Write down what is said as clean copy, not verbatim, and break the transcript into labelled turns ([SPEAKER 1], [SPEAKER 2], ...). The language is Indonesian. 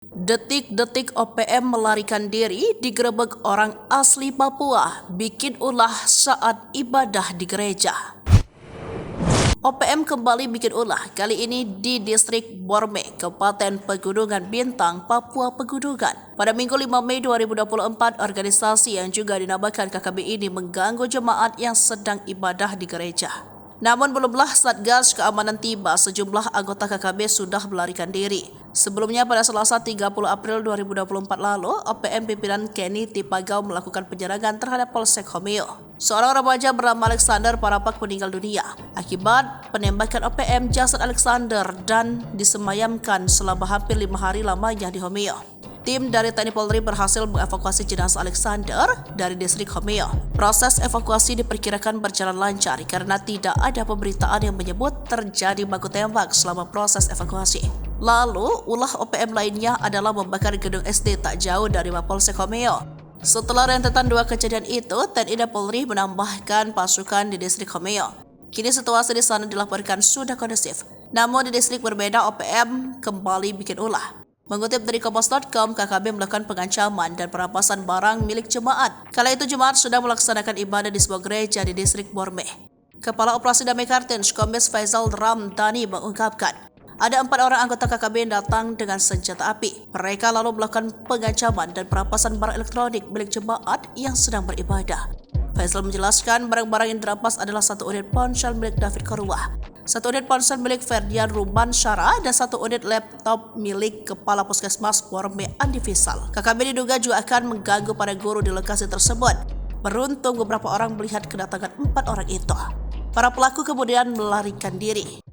[SPEAKER 1] Detik-detik OPM melarikan diri digerebek orang asli Papua, bikin ulah saat ibadah di gereja. OPM kembali bikin ulah, kali ini di distrik Borme, Kabupaten Pegunungan Bintang, Papua Pegunungan. Pada Minggu 5 Mei 2024, organisasi yang juga dinamakan KKB ini mengganggu jemaat yang sedang ibadah di gereja. Namun belumlah Satgas Keamanan tiba, sejumlah anggota KKB sudah melarikan diri. Sebelumnya pada Selasa 30 April 2024 lalu, OPM pimpinan Kenny Tipagau melakukan penyerangan terhadap Polsek Homeo. Seorang remaja bernama Alexander Parapak meninggal dunia akibat penembakan OPM. Jasad Alexander dan disemayamkan selama hampir 5 hari lamanya di Homeo. Tim dari TNI Polri berhasil mengevakuasi jenazah Alexander dari distrik Homeo. Proses evakuasi diperkirakan berjalan lancar karena tidak ada pemberitaan yang menyebut terjadi baku tembak selama proses evakuasi. Lalu, ulah OPM lainnya adalah membakar gedung SD tak jauh dari Mapolsek Homeo. Setelah rentetan dua kejadian itu, TNI dan Polri menambahkan pasukan di distrik Homeo. Kini situasi di sana dilaporkan sudah kondusif. Namun di distrik berbeda, OPM kembali bikin ulah. Mengutip dari Kompas.com, KKB melakukan pengancaman dan perampasan barang milik jemaat. Kala itu jemaat sudah melaksanakan ibadah di sebuah gereja di distrik Borme. Kepala Operasi Damai Kartens, Kombes Faisal Ramdhani mengungkapkan, ada 4 orang anggota KKB yang datang dengan senjata api. Mereka lalu melakukan pengancaman dan perampasan barang elektronik milik jemaat yang sedang beribadah. Faisal menjelaskan barang-barang yang dirampas adalah 1 unit ponsel milik David Korwah, 1 unit ponsel milik Ferdian Ruban Syara, dan 1 unit laptop milik Kepala Puskesmas Borme Andi Fisal. KKB diduga juga akan mengganggu para guru di lokasi tersebut. Beruntung beberapa orang melihat kedatangan 4 orang itu. Para pelaku kemudian melarikan diri.